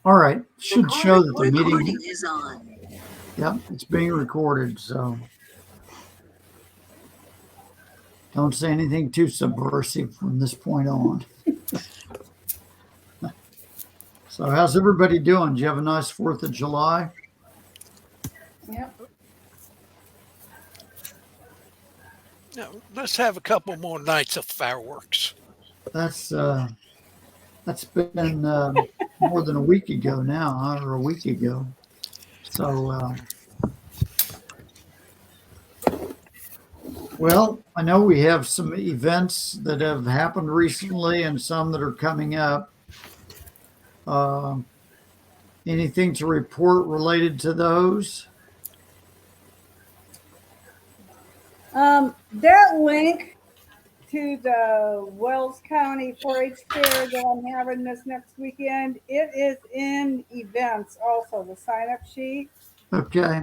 All right. Should show that the meeting Recording is on. Yep, it's being recorded, so don't say anything too subversive from this point on. So how's everybody doing? Did you have a nice 4th of July? Yep. No, let's have a couple more nights of fireworks. That's been more than a week ago now, huh? Or a week ago. So, well, I know we have some events that have happened recently and some that are coming up. Anything to report related to those? That link to the Wells County 4-H fair that I'm having this next weekend, it is in events also, the sign-up sheet. Okay.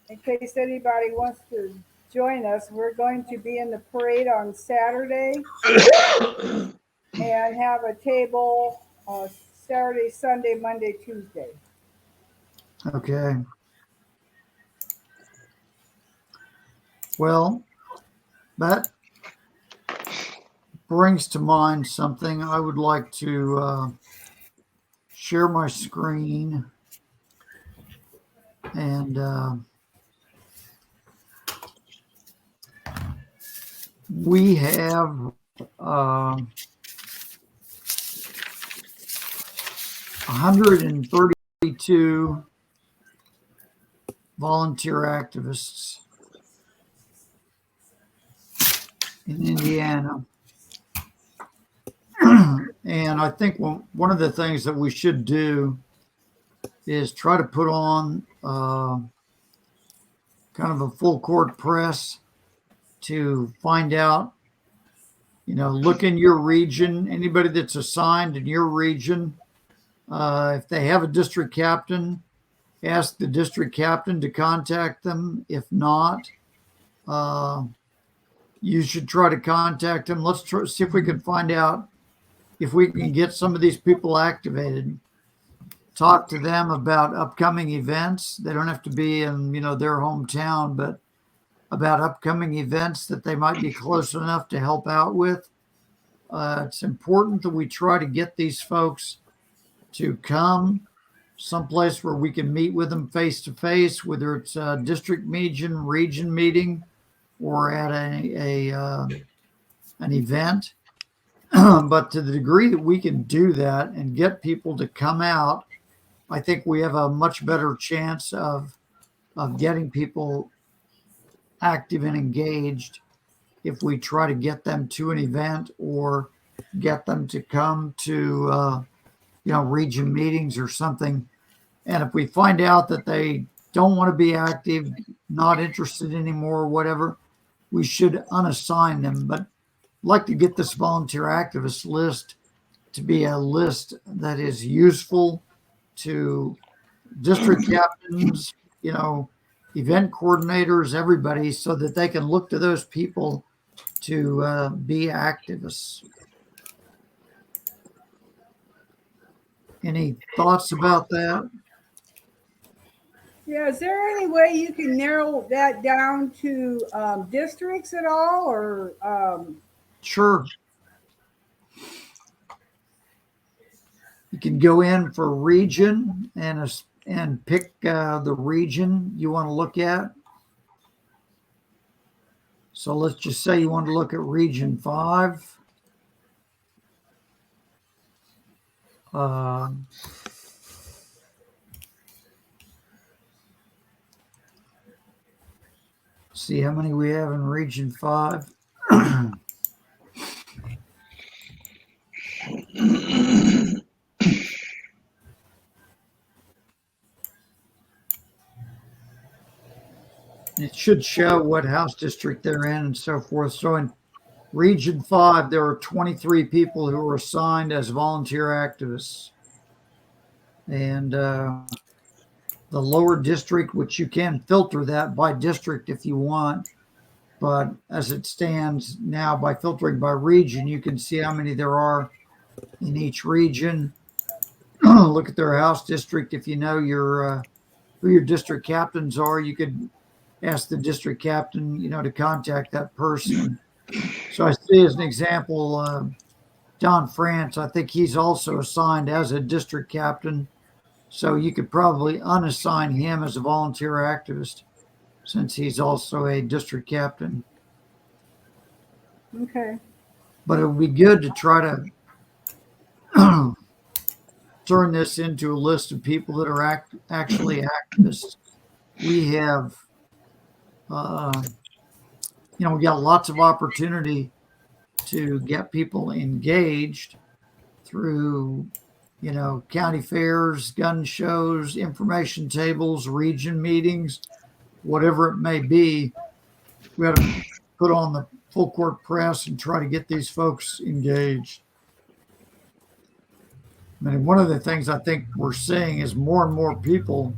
In case anybody wants to join us, we're going to be in the parade on Saturday and have a table Saturday, Sunday, Monday, Tuesday. Okay. Well, that brings to mind something. I would like to share my screen and we have 132 volunteer activists in Indiana. And I think one of the things that we should do is try to put on kind of a full court press to find out, look in your region, anybody that's assigned in your region, if they have a district captain, ask the district captain to contact them. If not, you should try to contact them. Let's see if we can find out if we can get some of these people activated. Talk to them about upcoming events. They don't have to be in, their hometown, but about upcoming events that they might be close enough to help out with. It's important that we try to get these folks to come someplace where we can meet with them face to face, whether it's a district region meeting or at an event. But to the degree that we can do that and get people to come out, I think we have a much better chance of getting people active and engaged if we try to get them to an event or get them to come to region meetings or something. And if we find out that they don't want to be active, not interested anymore, whatever, we should unassign them. But I'd like to get this volunteer activist list to be a list that is useful to district captains, event coordinators, everybody, so that they can look to those people to be activists. Any thoughts about that? Yeah, is there any way you can narrow that down to districts at all, or? Sure. You can go in for region and pick the region you want to look at. So let's just say you want to look at region 5. See how many we have in region 5. It should show what house district they're in and so forth. So in region 5, there are 23 people who are assigned as volunteer activists. And the lower district, which you can filter that by district if you want, but as it stands now, by filtering by region, you can see how many there are in each region. look at their house district. If you know who your district captains are, you could ask the district captain, to contact that person. So I see as an example, Don France, I think he's also assigned as a district captain. So you could probably unassign him as a volunteer activist since he's also a district captain. Okay. But it would be good to try to turn this into a list of people that are actually activists. We have, we got lots of opportunity to get people engaged through, county fairs, gun shows, information tables, region meetings, whatever it may be. We got to put on the full court press and try to get these folks engaged. I mean, one of the things I think we're seeing is more and more people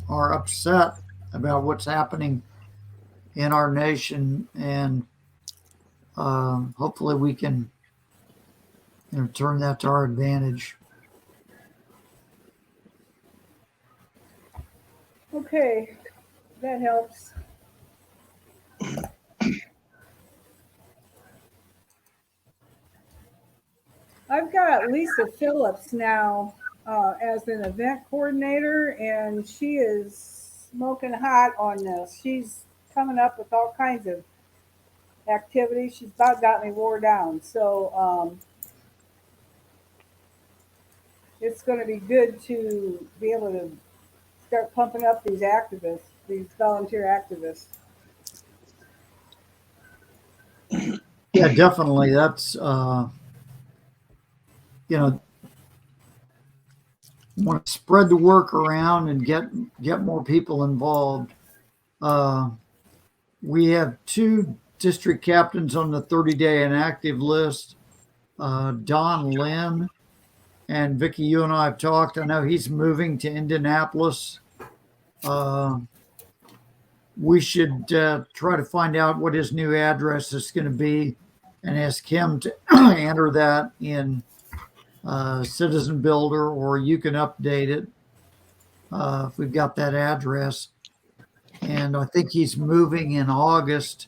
are upset about what's happening in our nation, and hopefully we can turn that to our advantage. Okay, that helps. I've got Lisa Phillips now as an event coordinator, and she is smoking hot on this. She's coming up with all kinds of activities. She's about got me wore down. So it's going to be good to be able to start pumping up these activists, these volunteer activists. Yeah, definitely. That's, want to spread the work around and get more people involved. We have 2 district captains on the 30-day inactive list. Don Lynn and Vicki, you and I have talked. I know he's moving to Indianapolis. We should try to find out what his new address is going to be and ask him to enter that in Citizen Builder, or you can update it if we've got that address. And I think he's moving in August,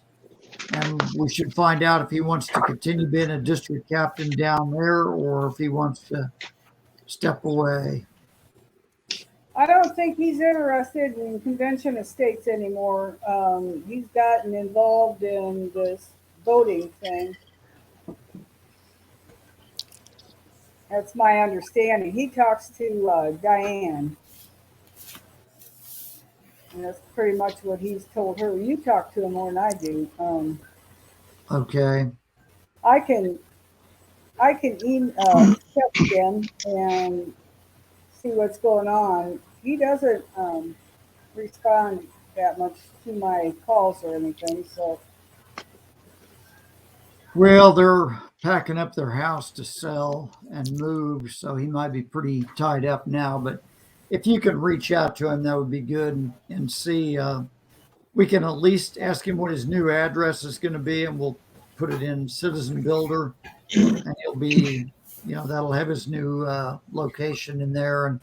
and we should find out if he wants to continue being a district captain down there or if he wants to step away. I don't think he's interested in convention estates anymore. He's gotten involved in this voting thing. That's my understanding. He talks to Diane. And that's pretty much what he's told her. You talk to him more than I do. Okay. I can text him and see what's going on. He doesn't respond that much to my calls or anything. So. Well, they're packing up their house to sell and move, so he might be pretty tied up now. But if you can reach out to him, that would be good, and see. We can at least ask him what his new address is going to be, and we'll put it in Citizen Builder, and he'll be, that'll have his new location in there, and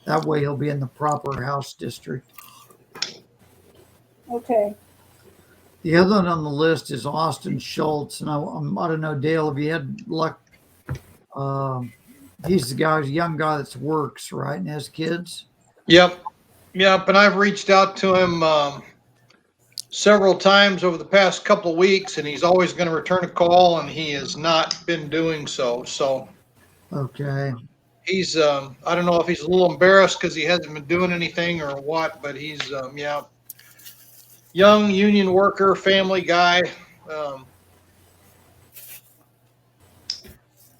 that way he'll be in the proper house district. Okay. The other one on the list is Austin Schultz, and I don't know, Dale, have you had luck? He's the young guy that works, right, and has kids? Yep. And I've reached out to him several times over the past couple of weeks, and he's always going to return a call, and he has not been doing so. So, okay. He's, I don't know if he's a little embarrassed because he hasn't been doing anything or what, but he's, young union worker, family guy, a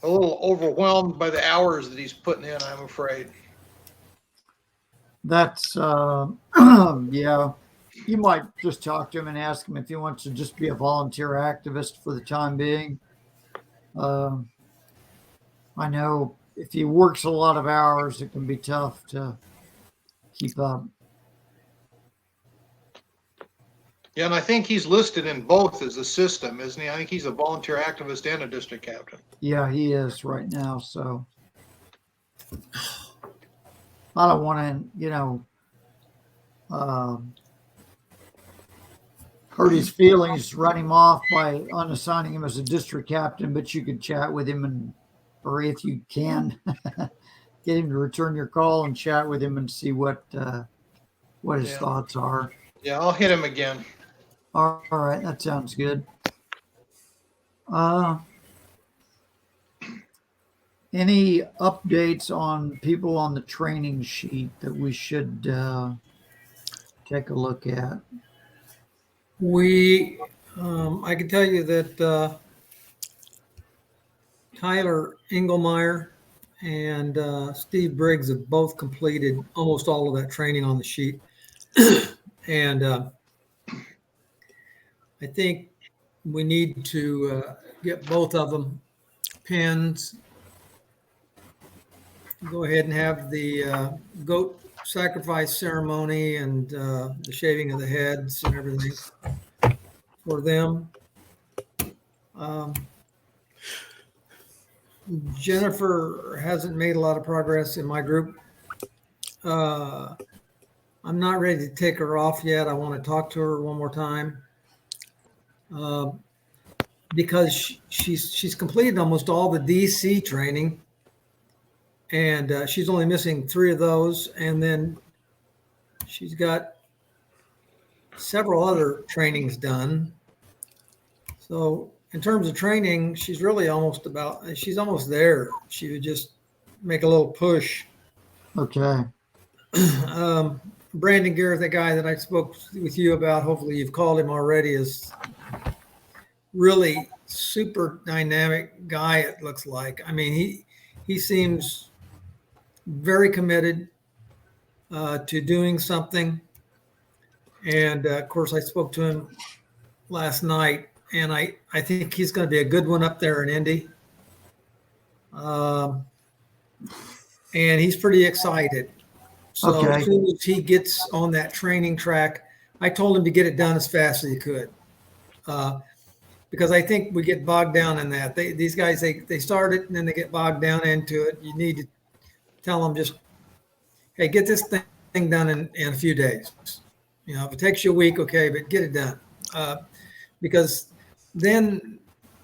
little overwhelmed by the hours that he's putting in, I'm afraid. That's, yeah, you might just talk to him and ask him if he wants to just be a volunteer activist for the time being. I know if he works a lot of hours, it can be tough to keep up. Yeah, and I think he's listed in both as a system, isn't he? I think he's a volunteer activist and a district captain. Yeah, he is right now. So I don't want to, hurt his feelings, run him off by unassigning him as a district captain, but you could chat with him or if you can, get him to return your call and chat with him and see what his Yeah. thoughts are. Yeah, I'll hit him again. All right, that sounds good. Any updates on people on the training sheet that we should take a look at? I can tell you that Tyler Engelmeyer and Steve Briggs have both completed almost all of that training on the sheet. And I think we need to get both of them pins. Go ahead and have the goat sacrifice ceremony and the shaving of the heads and everything for them. Jennifer hasn't made a lot of progress in my group. I'm not ready to take her off yet. I want to talk to her one more time because she's completed almost all the DC training, and she's only missing 3 of those, and then she's got several other trainings done. So in terms of training, she's almost there. She would just make a little push. Okay. Brandon Garrett, the guy that I spoke with you about, hopefully you've called him already, is really super dynamic guy, it looks like. I mean, he seems very committed to doing something. And of course, I spoke to him last night, and I think he's going to be a good one up there in Indy. And he's pretty excited. So Okay. as soon as he gets on that training track, I told him to get it done as fast as he could. Because I think we get bogged down in that. These guys, they start it and then they get bogged down into it. You need to tell them just, hey, get this thing done in a few days. You know, if it takes you a week, okay, but get it done. Because then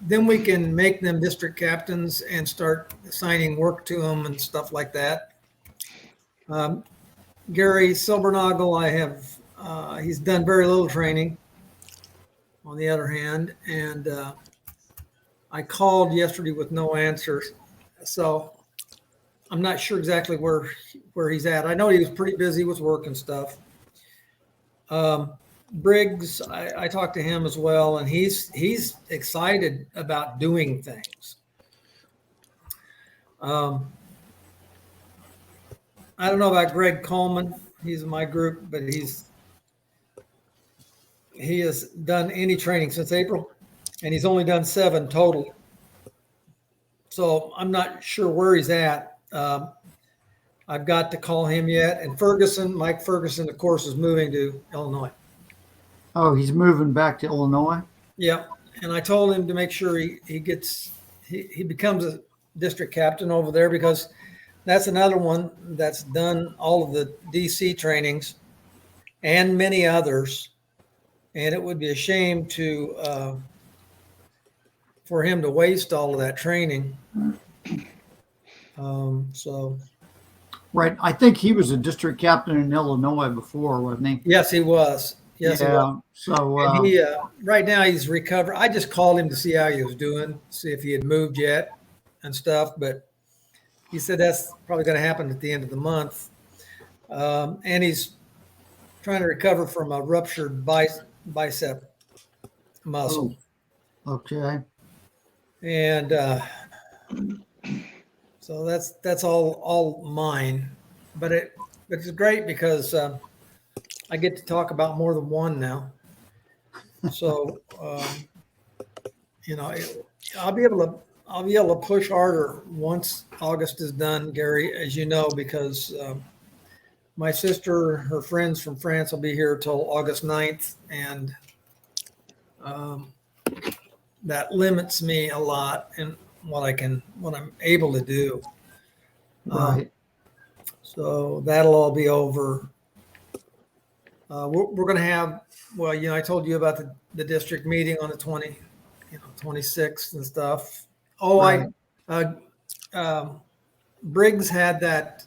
we can make them district captains and start assigning work to them and stuff like that. Gary Silbernagel, he's done very little training on the other hand, and I called yesterday with no answers. So I'm not sure exactly where he's at. I know he was pretty busy with work and stuff. Briggs, I talked to him as well, and he's excited about doing things. I don't know about Greg Coleman. He's in my group, but he has done any training since April, and he's only done 7 total. So I'm not sure where he's at. I've got to call him yet. And Mike Ferguson, of course, is moving to Illinois. Oh, he's moving back to Illinois? Yeah. And I told him to make sure he becomes a district captain over there, because that's another one that's done all of the DC trainings and many others. And it would be a shame for him to waste all of that training. So. Right. I think he was a district captain in Illinois before, wasn't he? Yes, he was. Yes, he was. So And he, right now he's recovered. I just called him to see how he was doing, see if he had moved yet and stuff. But he said that's probably going to happen at the end of the month. And he's trying to recover from a ruptured bicep muscle. Oh, okay. And so that's all mine. But it's great because I get to talk about more than one now. So you know, I'll be able to push harder once August is done, Gary, as you know, because my sister, her friends from France will be here till August 9th, and that limits me a lot in what I'm able to do. Right. So that'll all be over. We're going to have, well, I told you about the district meeting on the 26th and stuff. Oh, Right. Briggs had that.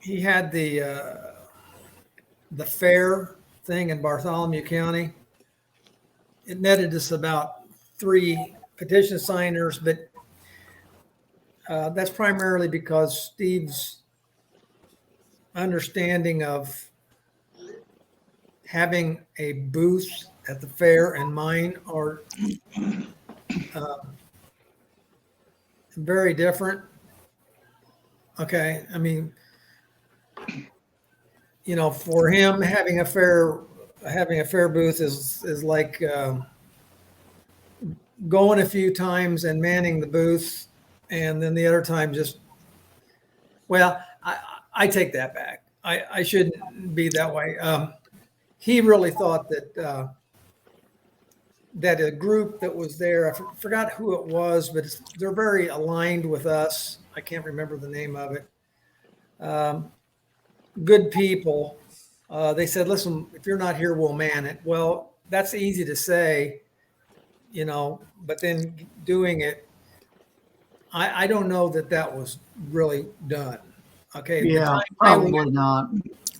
He had the fair thing in Bartholomew County. It netted us about 3 petition signers, but that's primarily because Steve's understanding of having a booth at the fair and mine are very different. Okay, I mean, for him, having a fair booth is like going a few times and manning the booth, and then the other time just, well, I take that back. I shouldn't be that way. He really thought that that a group that was there, I forgot who it was, but they're very aligned with us. I can't remember the name of it. Good people. They said, listen, if you're not here, we'll man it. Well, that's easy to say, but then doing it, I don't know that was really done. Okay. Yeah, probably not.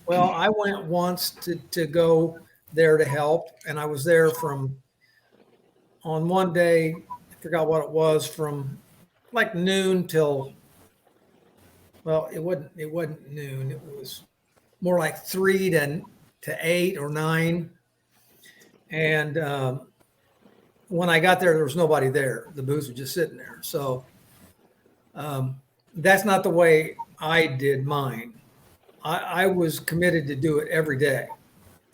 Well, I went once to go there to help, and I was there on one day, I forgot what it was, from like noon till, well, it wasn't noon. It was more like 3 to 8 or 9. And when I got there was nobody there. The booths were just sitting there. So that's not the way I did mine. I was committed to do it every day.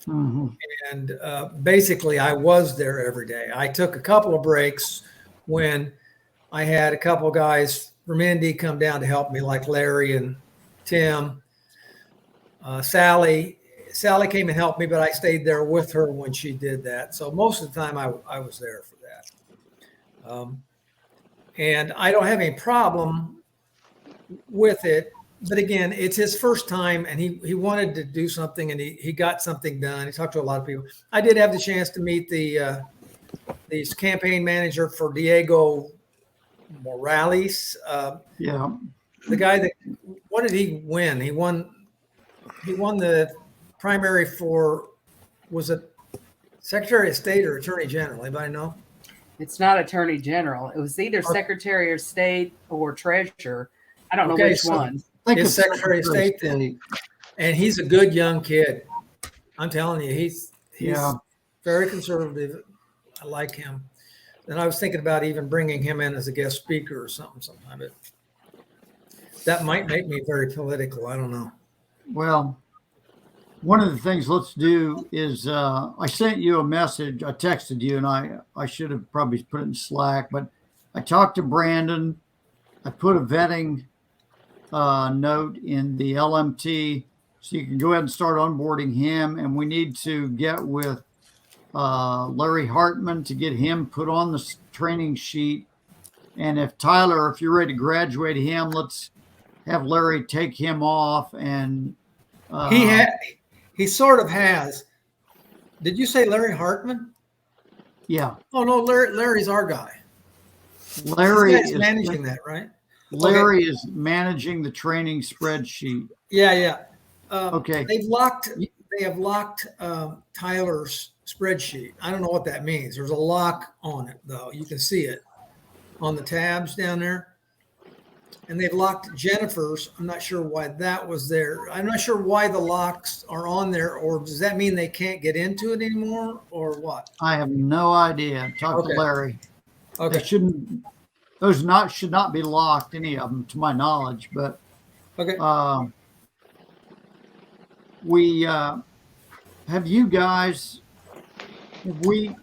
Mm-hmm. And basically, I was there every day. I took a couple of breaks when I had a couple of guys from Indy come down to help me, like Larry and Tim. Sally came and helped me, but I stayed there with her when she did that. So most of the time, I was there for that. And I don't have any problem with it. But again, it's his first time, and he wanted to do something, and he got something done. He talked to a lot of people. I did have the chance to meet the campaign manager for Diego Morales. Yeah. The guy what did he win? He won the primary for, was it Secretary of State or Attorney General? Anybody know? It's not Attorney General. It was either Secretary of State or Treasurer. I don't know which one. I think His it's Secretary of State then. And he's a good young kid. I'm telling you, he's very conservative. I like him. And I was thinking about even bringing him in as a guest speaker or something sometime. But that might make me very political. I don't know. Well, one of the things let's do is I sent you a message. I texted you, and I should have probably put it in Slack, but I talked to Brandon. I put a vetting note in the LMT so you can go ahead and start onboarding him. And we need to get with Larry Hartman to get him put on the training sheet. And if you're ready to graduate him, let's have Larry take him off. And he sort of has. Did you say Larry Hartman? Yeah. Oh no, Larry's our guy. Larry is managing that, right? Larry is managing the training spreadsheet. Yeah. Okay. They have locked Tyler's spreadsheet. I don't know what that means. There's a lock on it, though. You can see it on the tabs down there. And they've locked Jennifer's. I'm not sure why that was there. I'm not sure why the locks are on there, or does that mean they can't get into it anymore, or what? I have no idea. Talk to Larry. Okay. Those should not be locked, any of them, to my knowledge. But okay. We have you guys. Did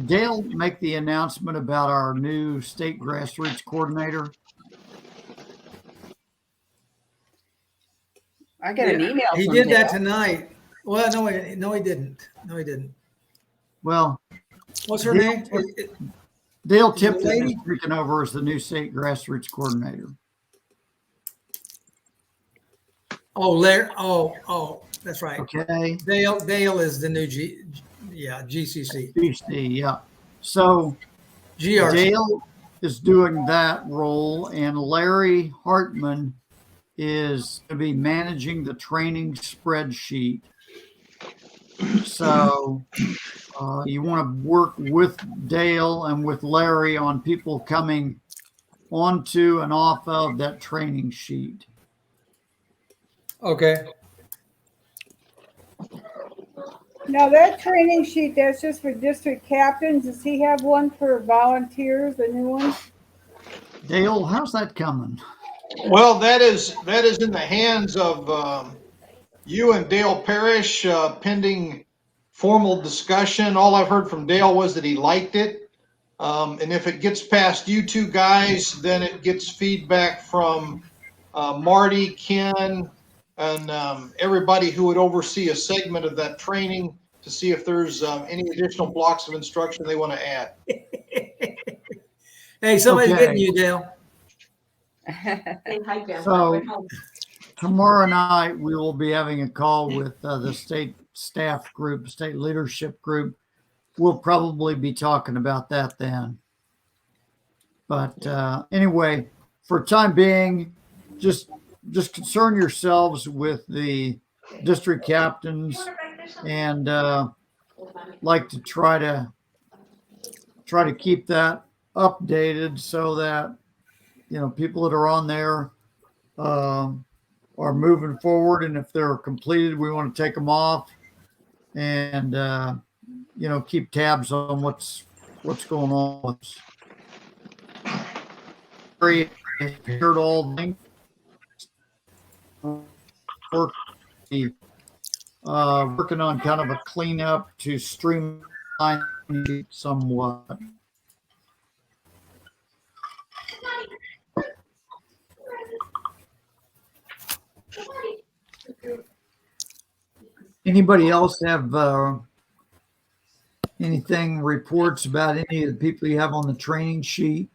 Dale make the announcement about our new state grassroots coordinator? I got an email. He from did Dale. that tonight. Well, no, he didn't. No, he didn't. Well, what's her name? Dale Tipton is taking over as the new state grassroots coordinator. Oh, Larry. Oh, that's right. Okay. Dale is the new GCC. GC, yeah. So GRC. Dale is doing that role, and Larry Hartman is to be managing the training spreadsheet. So you want to work with Dale and with Larry on people coming onto and off of that training sheet. Okay. Now that training sheet, that's just for district captains. Does he have one for volunteers, a new one? Dale, how's that coming? Well, that is in the hands of you and Dale Parrish, pending formal discussion. All I've heard from Dale was that he liked it. And if it gets past you two guys, then it gets feedback from Marty, Ken, and everybody who would oversee a segment of that training to see if there's any additional blocks of instruction they want to add. Hey, somebody's Okay. getting you, Dale. So tomorrow night we will be having a call with the state staff group, state leadership group. We'll probably be talking about that then. But anyway, for time being, just concern yourselves with the district captains, and like to try to keep that updated so that people that are on there are moving forward, and if they're completed, we want to take them off and keep tabs on what's going on with us. Heard all things. Working on kind of a cleanup to streamline it somewhat. Anybody else have anything reports about any of the people you have on the training sheet?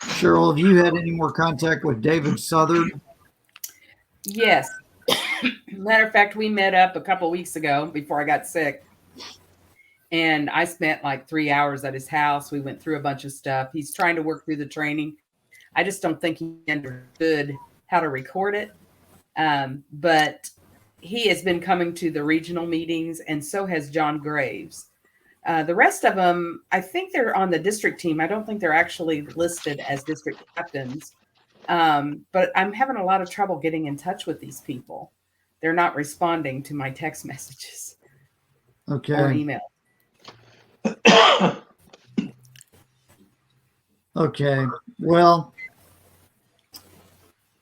Cheryl, have you had any more contact with David Southard? Yes. Matter of fact, we met up a couple weeks ago before I got sick. And I spent like 3 hours at his house. We went through a bunch of stuff. He's trying to work through the training. I just don't think he understood how to record it. But he has been coming to the regional meetings, and so has John Graves. The rest of them, I think they're on the district team. I don't think they're actually listed as district captains. But I'm having a lot of trouble getting in touch with these people. They're not responding to my text messages or email. Okay. Well,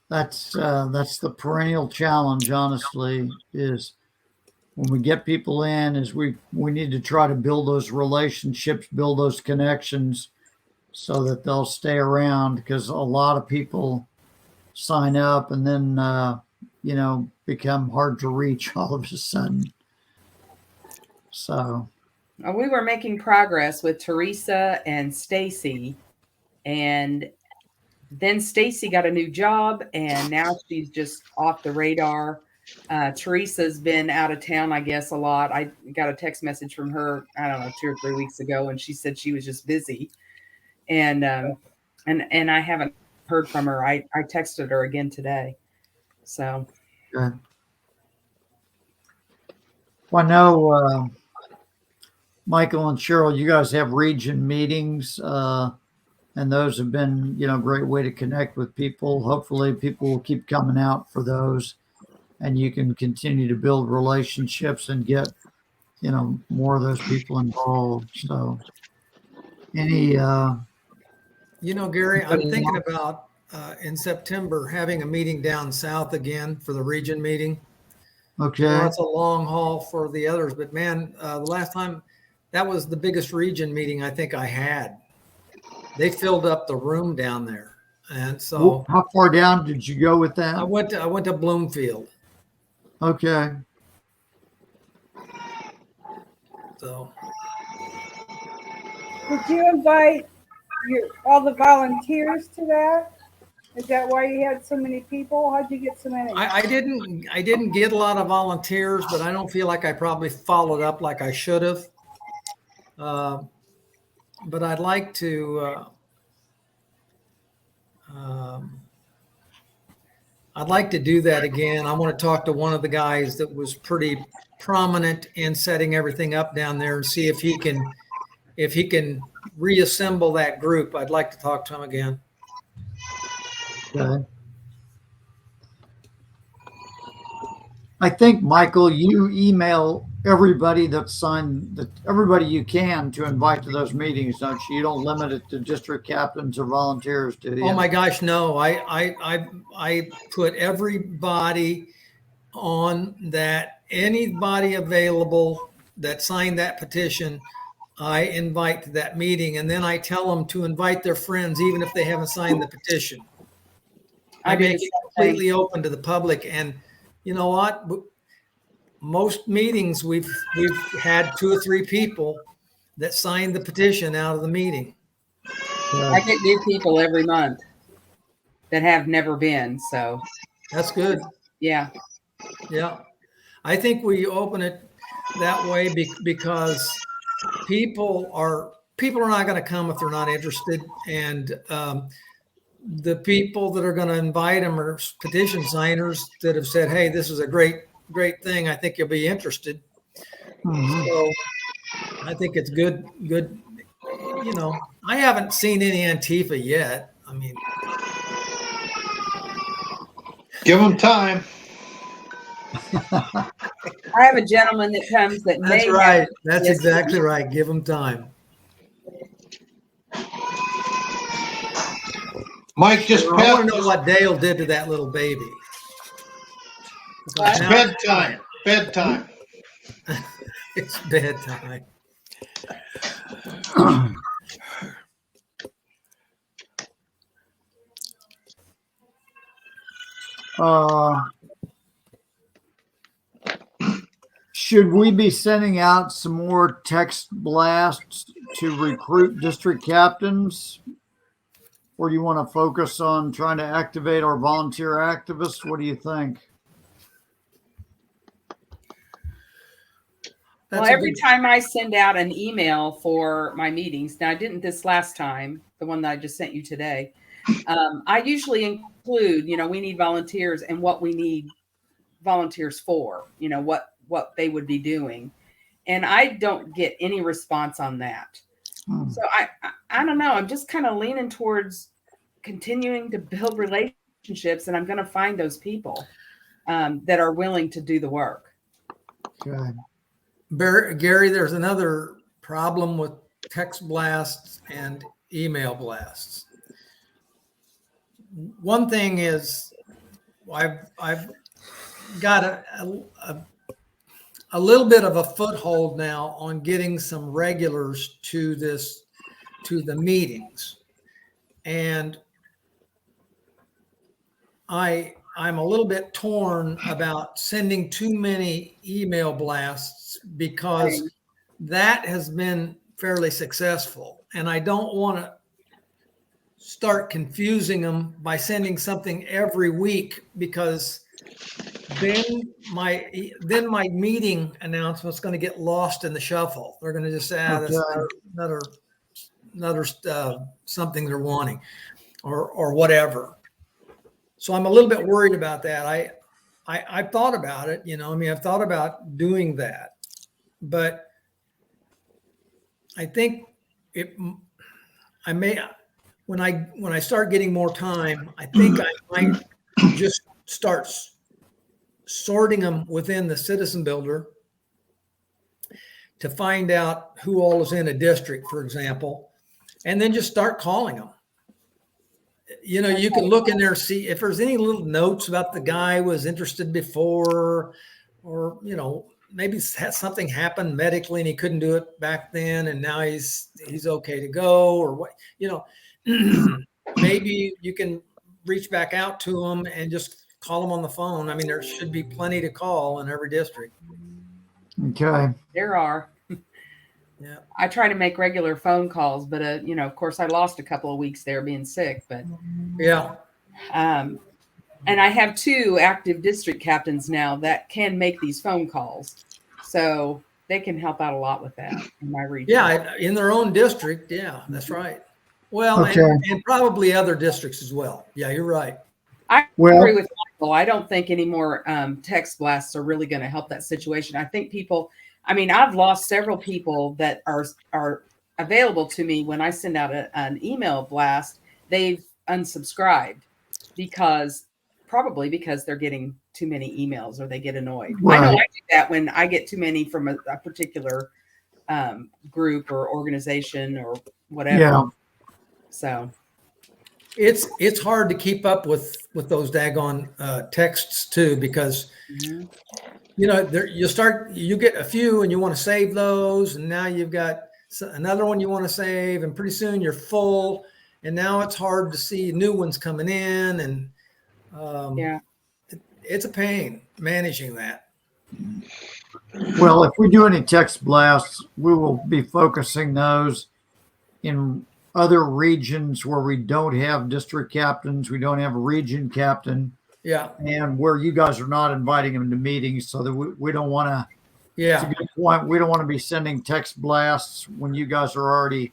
that's the perennial challenge, honestly, is when we get people in, is we need to try to build those relationships, build those connections so that they'll stay around, because a lot of people sign up and then, become hard to reach all of a sudden. So we were making progress with Teresa and Stacy, and then Stacy got a new job, and now she's just off the radar. Teresa's been out of town, I guess, a lot. I got a text message from her, I don't know, 2 or 3 weeks ago, and she said she was just busy. And I haven't heard from her. I texted her again today. So. good. Well, I know, Michael and Cheryl, you guys have region meetings, and those have been, a great way to connect with people. Hopefully people will keep coming out for those, and you can continue to build relationships and get, more of those people involved. So any, Gary, I'm thinking about in September having a meeting down south again for the region meeting. okay. That's a long haul for the others, but man, the last time that was the biggest region meeting I think I had. They filled up the room down there, and so How far down did you go with that? I went to Bloomfield. Okay. So Did you invite all the volunteers to that? Is that why you had so many people? How'd you get so many? I didn't get a lot of volunteers, but I don't feel like I probably followed up like I should have. But I'd like to. I'd like to do that again. I want to talk to one of the guys that was pretty prominent in setting everything up down there and see if he can reassemble that group. I'd like to talk to him again. Okay. I think, Michael, you email everybody that signed, everybody you can to invite to those meetings, don't you? You don't limit it to district captains or volunteers, do you? Oh my gosh, no! I put everybody on that. Anybody available that signed that petition, I invite to that meeting, and then I tell them to invite their friends, even if they haven't signed the petition. I do make the it same completely open to the public, and you know what? Most meetings we've had 2 or 3 people that signed the petition out of the meeting. I get new people every month that have never been. So That's good. yeah. Yeah. I think we open it that way because people are not going to come if they're not interested. And the people that are going to invite them are petition signers that have said, hey, this is a great thing. I think you'll be interested. Mhm. So I think it's good. You know, I haven't seen any Antifa yet. I mean, Give them time. I have a gentleman that comes that that's may right. have, That's yes, exactly right. Give them time. Mike, just I pet. want to know what Dale did to that little baby. It's Now bedtime. Bedtime. it's bedtime. Should we be sending out some more text blasts to recruit district captains? Or do you want to focus on trying to activate our volunteer activists? What do you think? well, That's a every good- time I send out an email for my meetings, now I didn't this last time, the one that I just sent you today. I usually include, we need volunteers and what we need volunteers for, what they would be doing. And I don't get any response on that. So I don't know. I'm just kind of leaning towards continuing to build relationships, and I'm going to find those people that are willing to do the work. Okay. Gary, there's another problem with text blasts and email blasts. One thing is I've got a little bit of a foothold now on getting some regulars to the meetings. And I'm a little bit torn about sending too many email blasts because that has been fairly successful. And I don't want to start confusing them by sending something every week, because then my meeting announcement's going to get lost in the shuffle. They're going to just say, that's another something they're wanting or whatever. So I'm a little bit worried about that. I've thought about it, I've thought about doing that, but I think when I start getting more time, I think I might just start sorting them within the Citizen Builder to find out who all is in a district, for example, and then just start calling them. You can look in there, see if there's any little notes about the guy was interested before, or, maybe something happened medically and he couldn't do it back then, and now he's okay to go, or what, maybe you can reach back out to him and just call them on the phone. I mean, there should be plenty to call in every district. Okay. There are. Yeah. I try to make regular phone calls, but of course I lost a couple of weeks there being sick, but Yeah. And I have 2 active district captains now that can make these phone calls. So they can help out a lot with that in my region. Yeah, in their own district. Yeah, that's right. Well, Okay. and probably other districts as well. Yeah, you're right. I Well- agree with Michael. I don't think any more text blasts are really going to help that situation. I think people, I mean, I've lost several people that are available to me when I send out an email blast. They've unsubscribed probably because they're getting too many emails or they get annoyed. I know Right. I do that when I get too many from a particular group or organization or whatever. Yeah. So It's hard to keep up with those daggone texts too, because mhm. you get a few and you want to save those, and now you've got another one you want to save, and pretty soon you're full, and now it's hard to see new ones coming in, and Yeah. it's a pain managing that. Well, if we do any text blasts, we will be focusing those in other regions where we don't have district captains, we don't have a region captain, Yeah, and where you guys are not inviting them to meetings, so that we don't want to. It's a yeah, good point. We don't want to be sending text blasts when you guys are already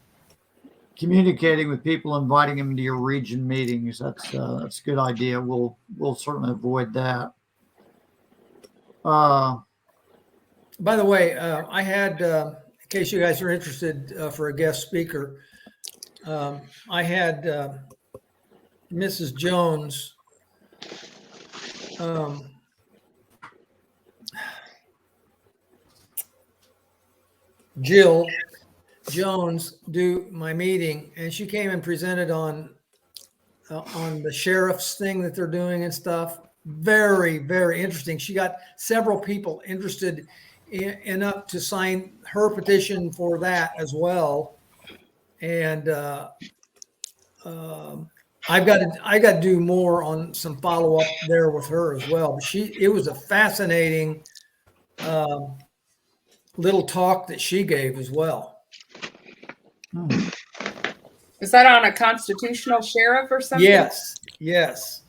communicating with people, inviting them to your region meetings. That's a good idea. We'll certainly avoid that. By the way, I had, in case you guys are interested for a guest speaker, I had Mrs. Jones, Jill Jones, do my meeting, and she came and presented on the sheriff's thing that they're doing and stuff. Very, very interesting. She got several people interested enough to sign her petition for that as well. And I got to do more on some follow up there with her as well. But it was a fascinating little talk that she gave as well. Is that on a constitutional sheriff or something? Yes.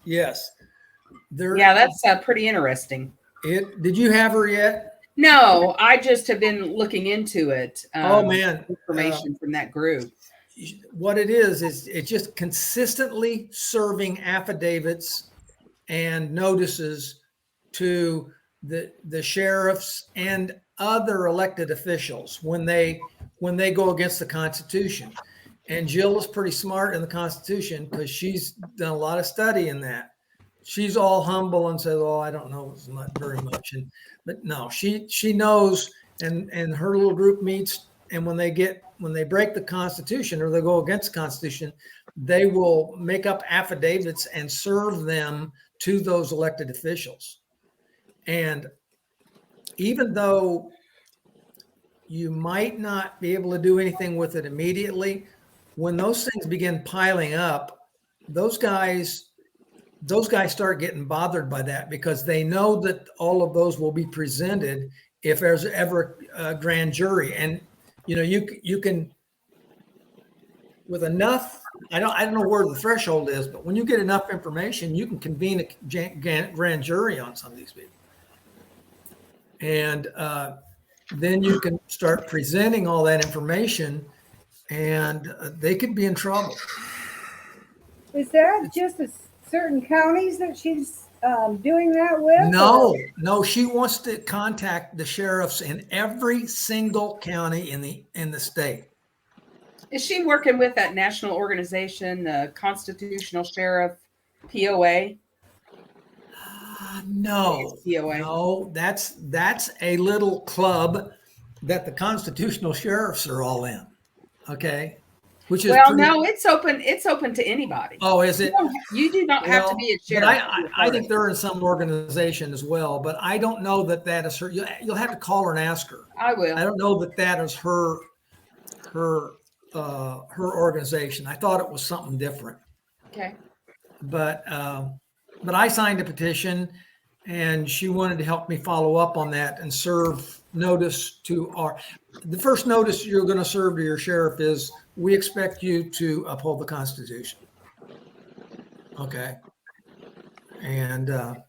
There, Yeah, that's pretty interesting. Did you have her yet? No, I just have been looking into it. Oh man, Information from that group. what it is it's just consistently serving affidavits and notices to the sheriffs and other elected officials when they go against the Constitution. And Jill is pretty smart in the Constitution because she's done a lot of study in that. She's all humble and says, "Oh, I don't know not very much." But no, she knows, and her little group meets, and when they break the Constitution or they go against the Constitution, they will make up affidavits and serve them to those elected officials. And even though you might not be able to do anything with it immediately, when those things begin piling up, those guys start getting bothered by that because they know that all of those will be presented if there's ever a grand jury. And you can, with enough, I don't know where the threshold is, but when you get enough information, you can convene a grand jury on some of these people. And then you can start presenting all that information, and they could be in trouble. Is that just certain counties that she's doing that with? No, she wants to contact the sheriffs in every single county in the state. Is she working with that national organization, the Constitutional Sheriff POA? No, POA. no, that's a little club that the constitutional sheriffs are all in. Okay, which is no, it's open. It's open to anybody. Oh, is it? You do not have to be a sheriff. But I think they're in some organization as well, but I don't know that is her. You'll have to call her and ask her. I will. I don't know that is her organization. I thought it was something different. Okay. But I signed a petition, and she wanted to help me follow up on that and serve notice to the first notice you're going to serve to your sheriff is, we expect you to uphold the Constitution. Okay. And then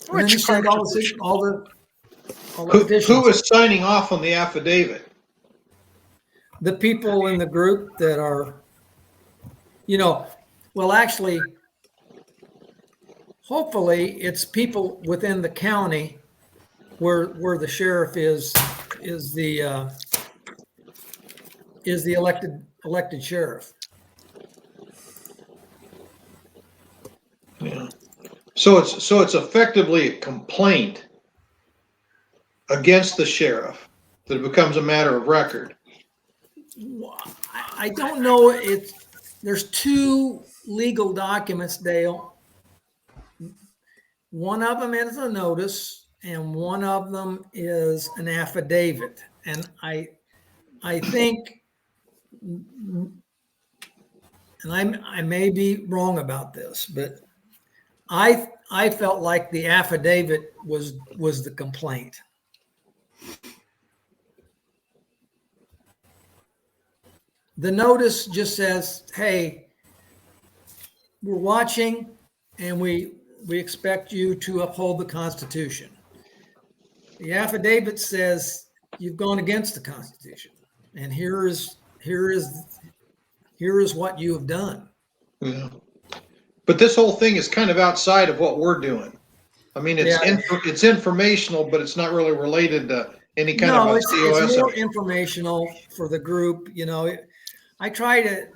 Which he sent all constitution? the Who petitions. is signing off on the affidavit? The people in the group that are, well, actually, hopefully it's people within the county where the sheriff is the elected sheriff. Yeah. So it's effectively a complaint against the sheriff that it becomes a matter of record. I don't know. There's two legal documents, Dale. One of them is a notice, and one of them is an affidavit. And I think, and I may be wrong about this, but I felt like the affidavit was the complaint. The notice just says, "Hey, we're watching, and we expect you to uphold the Constitution." The affidavit says you've gone against the Constitution, and here is what you have done. Yeah. But this whole thing is kind of outside of what we're doing. I mean, it's informational, but it's not really related to any kind of a it's COS. more informational for the group. I try to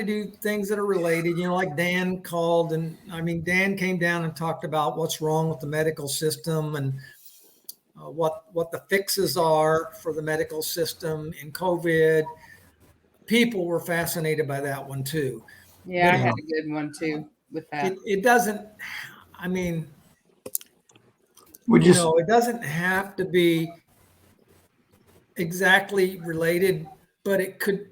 do things that are related, like Dan called, and Dan came down and talked about what's wrong with the medical system and what the fixes are for the medical system in COVID. People were fascinated by that one too. Yeah, I had a good one too with that. It doesn't, it doesn't have to be exactly related, but it could,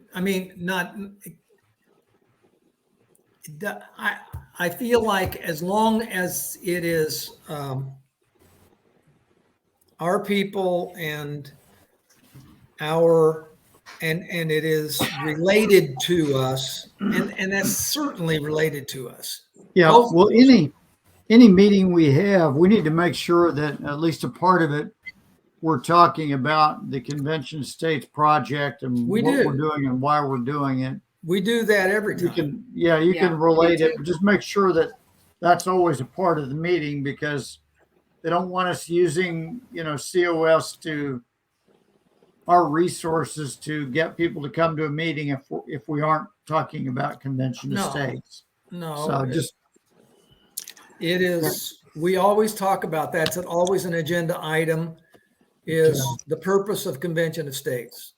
I feel like as long as it is our people and and it is related to us, and that's certainly related to us. Yeah. Well, any meeting we have, we need to make sure that at least a part of it, we're talking about the Convention of States project and what we're doing and why we're doing it. We do that every time. You can relate it, but just make sure that that's always a part of the meeting, because they don't want us using, COS to our resources to get people to come to a meeting if we aren't talking about Convention of States. No, so it is. We always talk about that's always an agenda item. Is the purpose of Convention of States.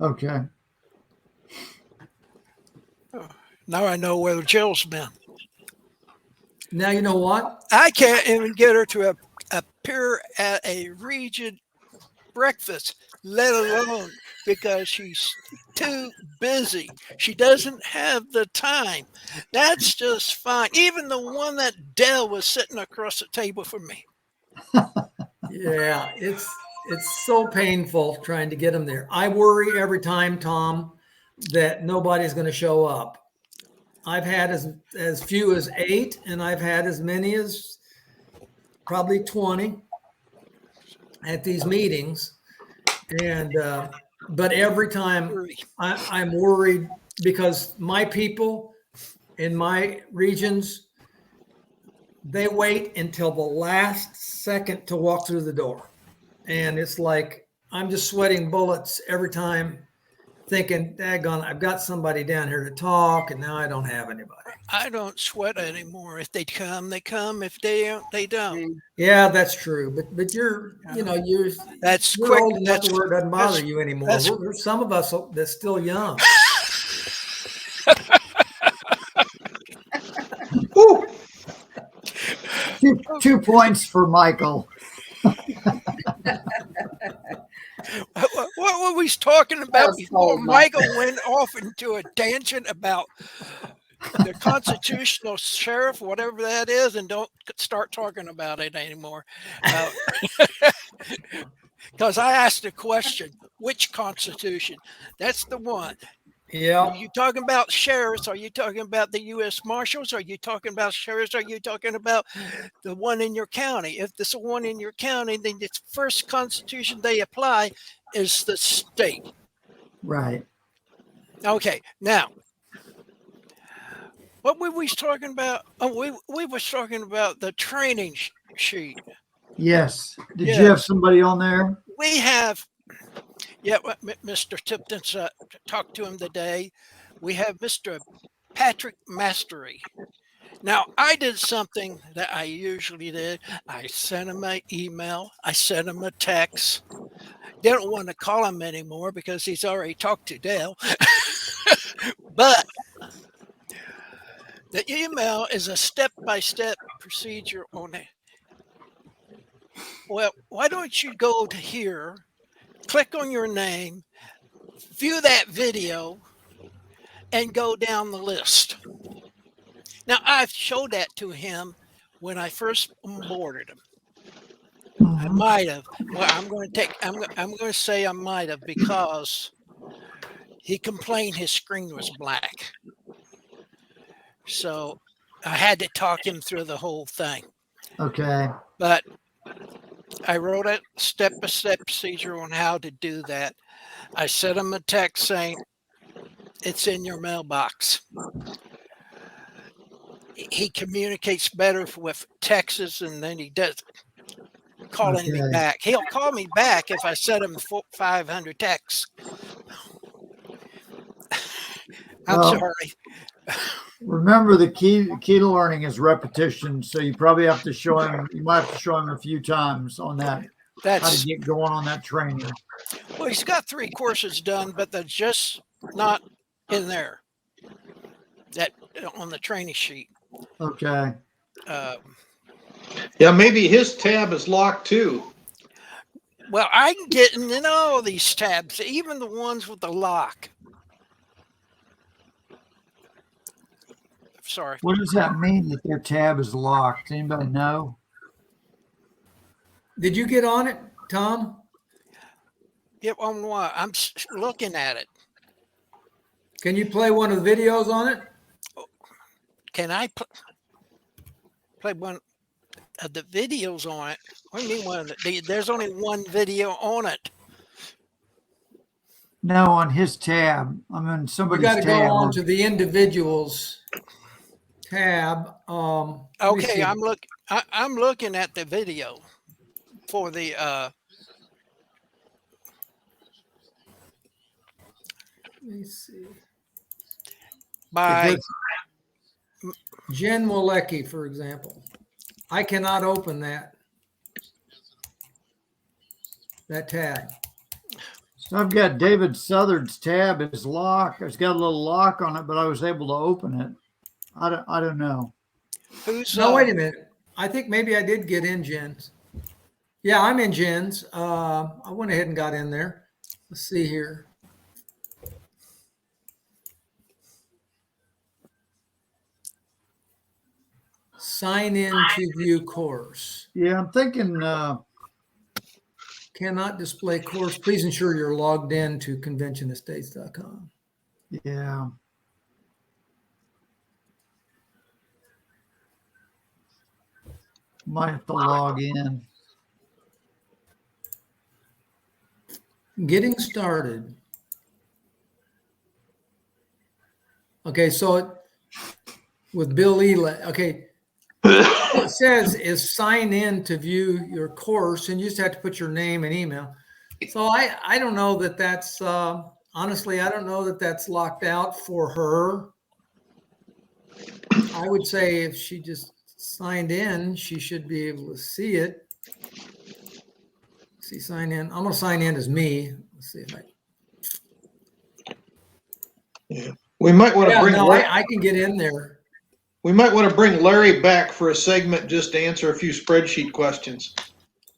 Okay. Now I know where Jill's been. Now you know what? I can't even get her to appear at a region breakfast, let alone because she's too busy. She doesn't have the time. That's just fine. Even the one that Dell was sitting across the table from me. Yeah, it's so painful trying to get them there. I worry every time, Tom, that nobody's going to show up. I've had as few as 8, and I've had as many as probably 20 at these meetings. And but every time I'm worried, because my people in my regions, they wait until the last second to walk through the door. And it's like, I'm just sweating bullets every time, thinking, daggone, I've got somebody down here to talk, and now I don't have anybody. I don't sweat anymore. If they come, they come. If they don't, they don't. Yeah, that's true. But you're that's you're quick. old enough That's where it doesn't bother you anymore. There's some of us that's still young. Ooh. 2 points for Michael. What were we talking about before Michael went off into a tangent about the constitutional sheriff, whatever that is, and don't start talking about it anymore. Because I asked the question, which constitution? That's the one. Yeah. Are you talking about sheriffs? Are you talking about the U.S. Marshals? Are you talking about sheriffs? Are you talking about the one in your county? If it's the one in your county, then the first constitution they apply is the state. Right. Okay, now what were we talking about? Oh, we were talking about the training sheet. Yes. Did you have Yes, somebody on there? we have. Yeah, Mr. Tipton's talked to him today. We have Mr. Patrick Mastery. Now, I did something that I usually did. I sent him an email. I sent him a text. Didn't want to call him anymore because he's already talked to Dale. But the email is a step-by-step procedure on it. Well, why don't you go to here, click on your name, view that video, and go down the list. Now, I've showed that to him when I first onboarded him. I might have. Well, I'm going to say I might have because he complained his screen was black. So I had to talk him through the whole thing. Okay. But I wrote a step-by-step procedure on how to do that. I sent him a text saying, it's in your mailbox. He communicates better with texts and then he does calling me Okay. back. He'll call me back if I send him 500 texts. I'm Well, sorry. remember, the key to learning is repetition. So you probably have to show him. You might have to show him a few times on that. How That's to get going on that training. well, he's got 3 courses done, but they're just not in there. That on the training sheet. Okay. Yeah, maybe his tab is locked too. Well, I'm getting in all these tabs, even the ones with the lock. Sorry. What does that mean that their tab is locked? Anybody know? Did you get on it, Tom? Yep, on what? I'm looking at it. Can you play one of the videos on it? Can I play one of the videos on it? What do you mean one of there's only one video on it. No, on his tab. I'm in We somebody's got to go tab. on to the individuals tab. Let me Okay, see. I'm looking at the video for the Let me see. by Jen Wolecki, for example. I cannot open that tab. So I've got David Southard's tab is locked. It's got a little lock on it, but I was able to open it. I don't know. who's No, wait a minute. I think maybe I did get in Jen's. Yeah, I'm in Jen's. I went ahead and got in there. Let's see here. Sign in to view course. Yeah, I'm thinking. Cannot display course. Please ensure you're logged in to conventionestates.com. Yeah. Might have to log in. Getting started. Okay, so with Bill Ely, okay, it says is sign in to view your course, and you just have to put your name and email. So I don't know that that's honestly, I don't know that that's locked out for her. I would say if she just signed in, she should be able to see it. See, sign in. I'm going to sign in as me. Let's see if I. We might want to Yeah, bring. no, I can get in there. We might want to bring Larry back for a segment just to answer a few spreadsheet questions.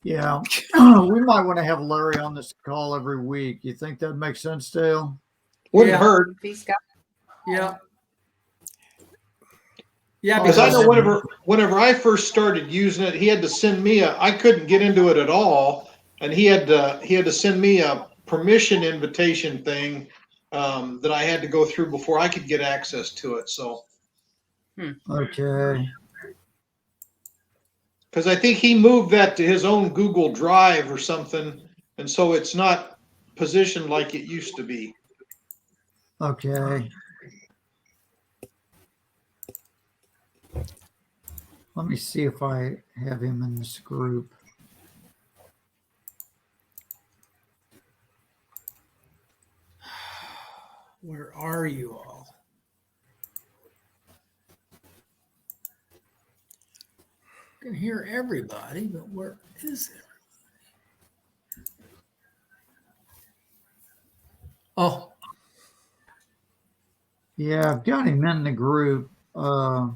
Yeah. We might want to have Larry on this call every week. You think that makes sense, Dale? Wouldn't Yeah. hurt. He's got Yeah. Yeah, Because I because know whenever I first started using it, he had to send me I couldn't get into it at all, and he had to send me a permission invitation thing that I had to go through before I could get access to it. So, Okay. because I think he moved that to his own Google Drive or something, and so it's not positioned like it used to be. Okay. Let me see if I have him in this group. Where are you all? I can hear everybody, but where is it? Oh, Yeah, I've got him in the group. I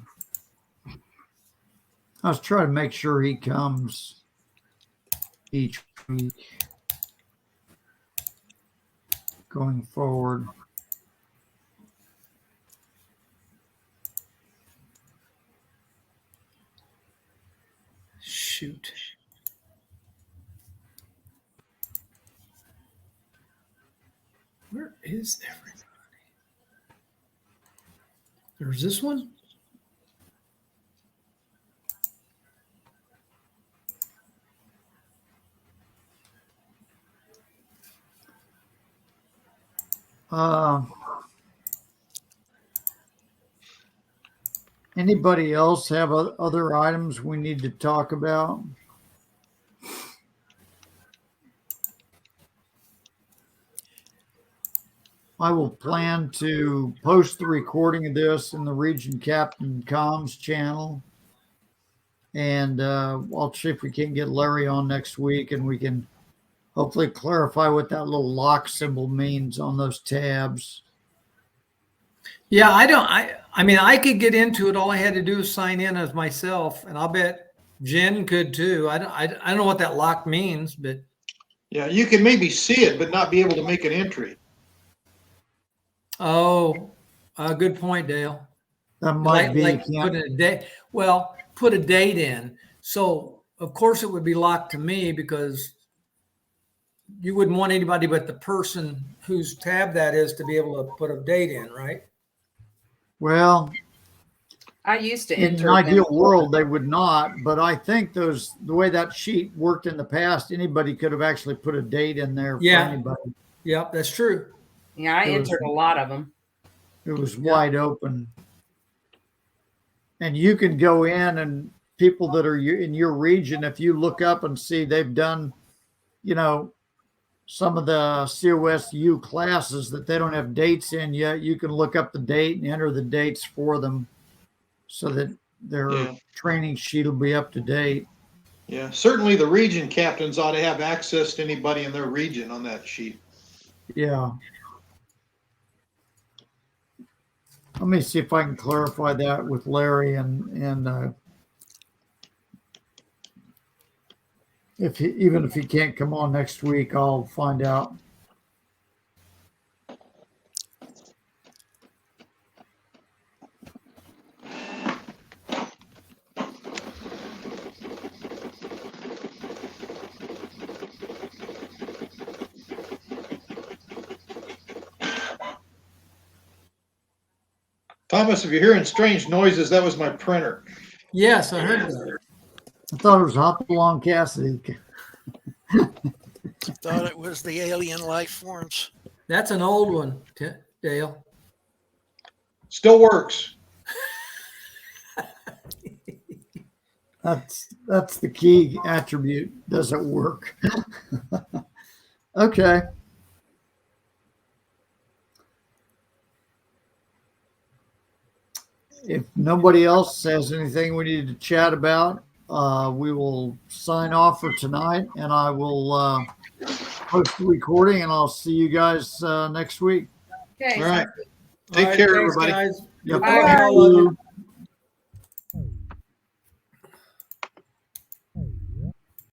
was trying to make sure he comes each week going forward. shoot. Where is everybody? There's this one. Anybody else have other items we need to talk about? I will plan to post the recording of this in the Region Captain Comms channel. And I'll see if we can get Larry on next week and we can hopefully clarify what that little lock symbol means on those tabs. Yeah, I mean, I could get into it. All I had to do is sign in as myself, and I'll bet Jen could too. I don't know what that lock means, but Yeah, you can maybe see it, but not be able to make an entry. oh, good point, Dale. That might be. Like put a date. Well, put a date in. So of course it would be locked to me because you wouldn't want anybody but the person whose tab that is to be able to put a date in, right? Well, I used to in enter an them. ideal world, they would not. But I think the way that sheet worked in the past, anybody could have actually put a date in there for Yeah. anybody. Yep, that's true. Yeah, I It was- entered a lot of them. It was wide open. And you can go in and people that are in your region, if you look up and see they've done, some of the COSU classes that they don't have dates in yet, you can look up the date and enter the dates for them so that their training sheet will be up to date. Yeah, certainly the region captains ought to have access to anybody in their region on that sheet. Yeah. Let me see if I can clarify that with Larry and even if he can't come on next week, I'll find out. Thomas, if you're hearing strange noises, that was my printer. Yes, I heard that. I thought it was Hopalong Cassidy. Thought it was the alien life forms. That's an old one, Dale. Still works. That's the key attribute. Does it work? Okay. If nobody else has anything we need to chat about, we will sign off for tonight, and I will post the recording, and I'll see you guys next week. Okay. All right. sounds good. Take All right, care, thanks, everybody. guys. Yep. Bye. Thank you.